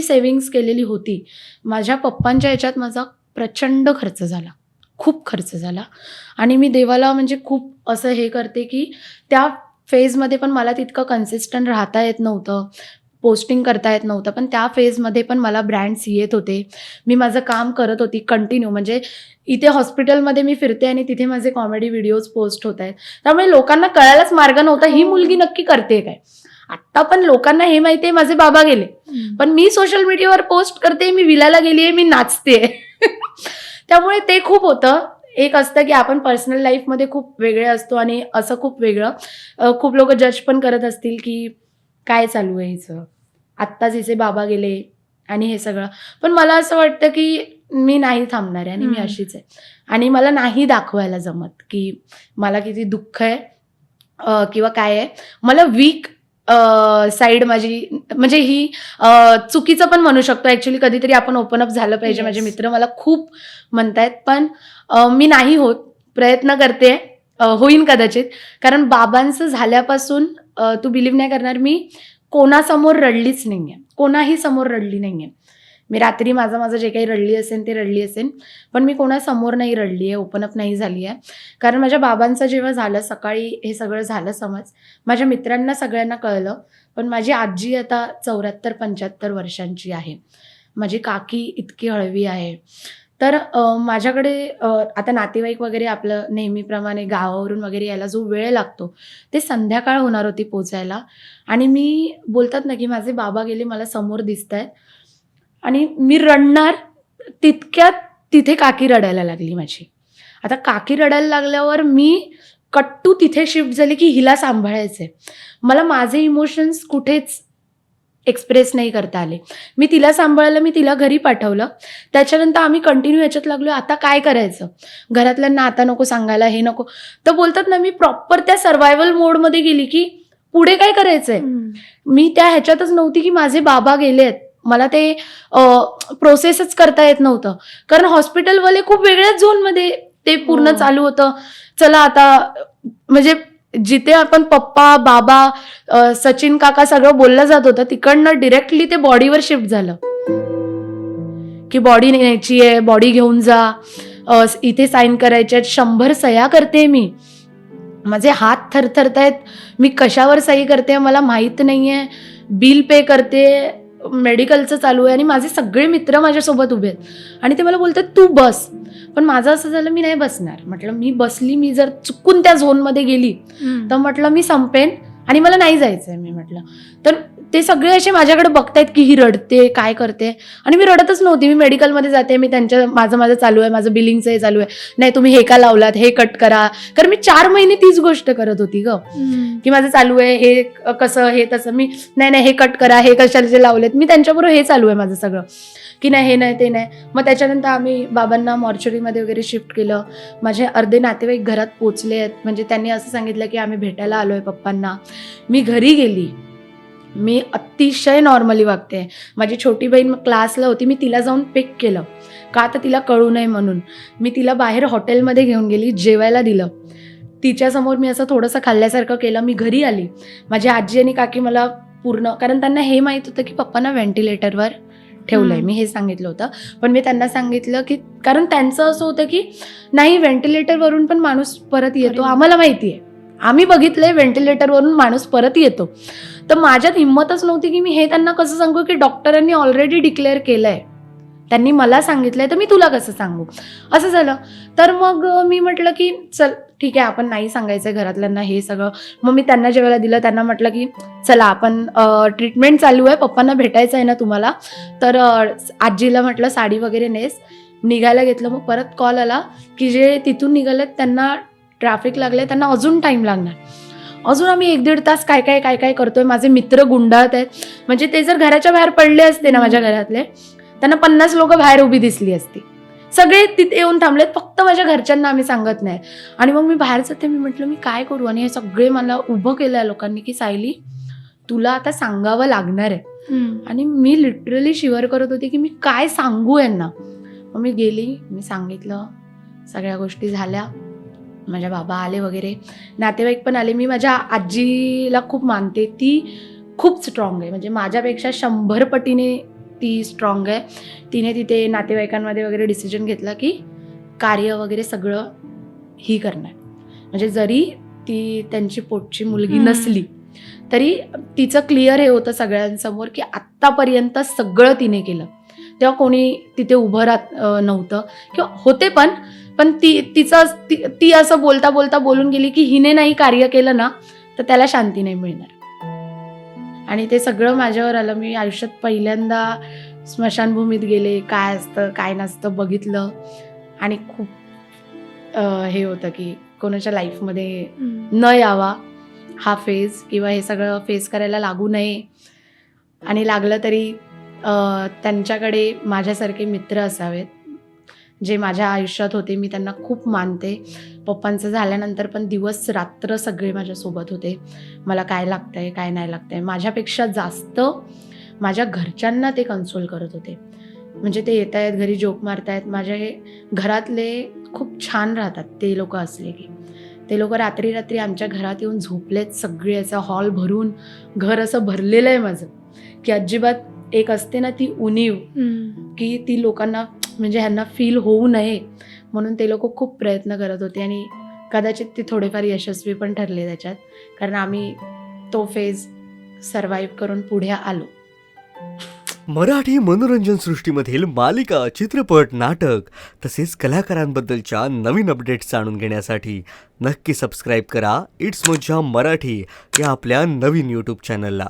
Savings केलेली होती, माझ्या पप्पांच्या ह्याच्यात माझा प्रचंड खर्च झाला, खूप खर्च झाला. आणि मी देवाला म्हणजे खूप असं हे करते की त्या फेजमध्ये पण मला तितकं कन्सिस्टंट राहता येत नव्हतं, पोस्टिंग करता येत नव्हतं. पण त्या फेजमध्ये पण मला ब्रँड्स येत होते, मी माझं काम करत होती कंटिन्यू. म्हणजे इथे हॉस्पिटलमध्ये मी फिरते आणि तिथे माझे कॉमेडी व्हिडिओज पोस्ट होत आहेत. त्यामुळे लोकांना कळायलाच मार्ग नव्हता, ही मुलगी नक्की करते काय. आत्ता पण लोकांना हे माहिती आहे माझे बाबा गेले, पण मी सोशल मीडियावर पोस्ट करते, मी विलाला गेलीये, मी नाचते. त्यामुळे ते खूप होतं. एक असतं की आपण पर्सनल लाईफमध्ये खूप वेगळे असतो आणि असं खूप वेगळं. खूप लोक जज पण करत असतील की काय चालू आहे हिचं, आत्ताच हिचे बाबा गेले आणि हे सगळं. पण मला असं वाटतं की मी नाही थांबणार आहे आणि मी अशीच आहे. आणि मला नाही दाखवायला जमत की मला किती दुःख आहे किंवा काय आहे. मला वीक साईड माझी म्हणजे ही चुकीचं पण म्हणू शकतो ॲक्च्युली. कधीतरी आपण ओपन अप झालं पाहिजे. माझे मित्र मला खूप म्हणतायत, पण मी नाही होत, प्रयत्न करते, होईन कदाचित. कारण बाबांचं झाल्यापासून तू बिलीव्ह नाही करणार, मी कोणासमोर रडलीच नाही आहे, कोणाही समोर रडली नाही आहे. मी रात्री माझं जे काही रडली असेल ते रडली असेल, पण मी कोणासमोर नाही रडली आहे, ओपन अप नाही झाली आहे. कारण माझ्या बाबांचं जेव्हा झालं, सकाळी हे सगळं झालं समज, माझ्या मित्रांना सगळ्यांना कळलं. पण माझी आजी आता 74-75 वर्षांची आहे, माझी काकी इतकी हळवी आहे. तर माझ्याकडे आता नातेवाईक वगैरे आपलं नेहमीप्रमाणे गावावरून वगैरे यायला जो वेळ लागतो, ते संध्याकाळ होणार होती पोचायला. आणि मी बोलतात ना की माझे बाबा गेले, मला समोर दिसत आहेत आणि मी रडणार, तितक्यात तिथे काकी रडायला लागली माझी. आता काकी रडायला लागल्यावर मी कट्टू तिथे शिफ्ट झाली की हिला सांभाळायचंय. मला माझे इमोशन्स कुठेच एक्सप्रेस नाही करता आले. मी तिला सांभाळलं, मी तिला घरी पाठवलं. त्याच्यानंतर आम्ही कंटिन्यू ह्याच्यात लागलो, आता काय करायचं, घरातल्यांना आता नको सांगायला, हे नको. तर बोलतात ना, मी प्रॉपर त्या सर्व्हायव्हल मोडमध्ये गेली की पुढे काय करायचंय. मी त्या ह्याच्यातच नव्हती की माझे बाबा गेलेत, मला ते प्रोसेसच करता येत नव्हतं. कारण हॉस्पिटलवाले खूप वेगळ्याच झोनमध्ये ते पूर्ण चालू होतं. चला आता म्हणजे जिथे आपण पप्पा, बाबा, सचिन काका सगळं बोललं जात होतं, तिकडनं डिरेक्टली ते बॉडीवर शिफ्ट झालं की बॉडी न्यायची आहे, बॉडी घेऊन जा, इथे साईन करायचे आहेत. 100 सह्या करते मी, माझे हात थरथरतायत, मी कशावर सही करते मला माहीत नाहीये. बिल पे करते, मेडिकलचं चालू आहे आणि माझे सगळे मित्र माझ्यासोबत उभे आहेत आणि ते मला बोलतात तू बस. पण माझं असं झालं, मी नाही बसणार. म्हटलं मी बसली, मी जर चुकून त्या झोनमध्ये गेली तर म्हटलं मी संपेन आणि मला नाही जायचंय. मी म्हटलं तर ते सगळे असे माझ्याकडे बघतायत की ही रडते, काय करते. आणि मी रडतच नव्हती. मी मेडिकलमध्ये जाते, मी त्यांच्या माझं चालू आहे, माझं बिलिंगचं हे चालू आहे. नाही तुम्ही हे का लावलात, हे कट करा. कारण मी 4 महिने तीच गोष्ट करत होती ग, की माझं चालू आहे, हे कसं, हे तसं. मी नाही हे कट करा, हे कशाचे लावलेत. मी त्यांच्याबरोबर हे चालू आहे माझं सगळं, की नाही हे नाही ते नाही. मग त्याच्यानंतर आम्ही बाबांना मॉर्चरीमध्ये वगैरे शिफ्ट केलं. माझे अर्धे नातेवाईक घरात पोचले आहेत. म्हणजे त्यांनी असं सांगितलं की आम्ही भेटायला आलोय पप्पांना. मी घरी गेली, मी अतिशय नॉर्मली वागते. माझी छोटी बहीण क्लासला होती, मी तिला जाऊन पिक केलं, का तर तिला कळू नये म्हणून. मी तिला बाहेर हॉटेलमध्ये घेऊन गेली, जेवायला दिलं तिच्यासमोर. मी असं थोडंसं खाल्ल्यासारखं केलं. मी घरी आली, माझी आजी आणि काकी मला पूर्ण, कारण त्यांना हे माहीत होतं की पप्पांना व्हेंटिलेटरवर ठेवलंय, मी हे सांगितलं होतं. पण मी त्यांना सांगितलं की कारण त्यांचं असं होतं की नाही व्हेंटिलेटरवरून पण माणूस परत येतो, आम्हाला माहिती आहे, आम्ही बघितलंय व्हेंटिलेटरवरून माणूस परत येतो. तर माझ्यात हिंमतच नव्हती की मी हे त्यांना कसं सांगू की डॉक्टरांनी ऑलरेडी डिक्लेअर केलंय, त्यांनी मला सांगितलंय, तर मी तुला कसं सांगू. असं झालं. तर मग मी म्हटलं की चल ठीक आहे, आपण नाही सांगायचंय घरातल्यांना हे सगळं. मग मी त्यांना जेवायला दिलं, त्यांना म्हटलं की चला आपण ट्रीटमेंट चालू आहे, पप्पांना भेटायचं आहे ना तुम्हाला. तर आजीला म्हटलं साडी वगैरे नेस, निघायला घेतलं. मग परत कॉल आला की जे तिथून निघालेत त्यांना ट्रॅफिक लागले, त्यांना अजून टाईम लागणार. अजून आम्ही 1-1.5 तास काय करतोय. माझे मित्र गुंडाळत आहेत. म्हणजे ते जर घराच्या बाहेर पडले असते ना माझ्या घरातले, त्यांना 50 लोक बाहेर उभी दिसली असती. सगळे तिथे येऊन थांबलेत, फक्त माझ्या घरच्यांना आम्ही सांगत नाही. आणि मग मी बाहेर जाते, मी म्हटलं मी काय करू. आणि हे सगळे मला उभं केलंय लोकांनी की सायली तुला आता सांगावं लागणार आहे. आणि मी लिटरली शिवर करत होते की मी काय सांगू यांना. मग मी गेली, मी सांगितलं, सगळ्या गोष्टी झाल्या. माझ्या बाबा आले वगैरे, नातेवाईक पण आले. मी माझ्या आजीला खूप मानते, ती खूप स्ट्रॉंग आहे, म्हणजे माझ्यापेक्षा 100 पटीने ती स्ट्रॉंग आहे. तिने तिथे नातेवाईकांमध्ये वगैरे डिसिजन घेतला की कार्य वगैरे सगळं ही करणार. म्हणजे जरी ती त्यांची पोटची मुलगी नसली तरी तिचं क्लिअर हे होतं सगळ्यांसमोर की आत्तापर्यंत सगळं तिने केलं. तेव्हा कोणी तिथे उभं राहत नव्हतं किंवा होते पण ती असं बोलता बोलता बोलून गेली की हिने नाही कार्य केलं ना तर त्याला शांती नाही मिळणार. आणि ते सगळं माझ्यावर आलं. मी आयुष्यात पहिल्यांदा स्मशानभूमीत गेले, काय असतं काय नसतं बघितलं आणि खूप हे होतं की कोणाच्या लाईफमध्ये न यावा हा फेज किंवा हे सगळं फेस करायला लागू नये. आणि लागलं तरी त्यांच्याकडे माझ्यासारखे मित्र असावेत जे माझ्या आयुष्यात होते. मी त्यांना खूप मानते. पप्पांचं झाल्यानंतर पण दिवस रात्र सगळे माझ्यासोबत होते. मला काय लागतंय काय नाही लागतंय माझ्यापेक्षा जास्त माझ्या घरच्यांना ते कन्सोल करत होते. म्हणजे ते येत आहेत घरी जोक मारतायत. माझ्या हे घरातले खूप छान राहतात ते लोक असले की. ते लोक रात्री रात्री आमच्या घरात येऊन झोपलेत सगळे. असं हॉल भरून घर असं भरलेलं आहे माझं की अजिबात एक असते ना ती उणीव की ती लोकांना म्हणजे ह्यांना फील होऊ नये म्हणून ते लोक खूप प्रयत्न करत होते. आणि कदाचित ते थोडेफार यशस्वी पण ठरले त्याच्यात, कारण आम्ही तो फेज सर्वाईव्ह करून पुढे आलो. मराठी मनोरंजन सृष्टीमधील मालिका, चित्रपट, नाटक तसेच कलाकारांबद्दलच्या नवीन अपडेट्स जाणून घेण्यासाठी नक्की सबस्क्राईब करा इट्स मज्जा मराठी या आपल्या नवीन यूट्यूब चॅनलला.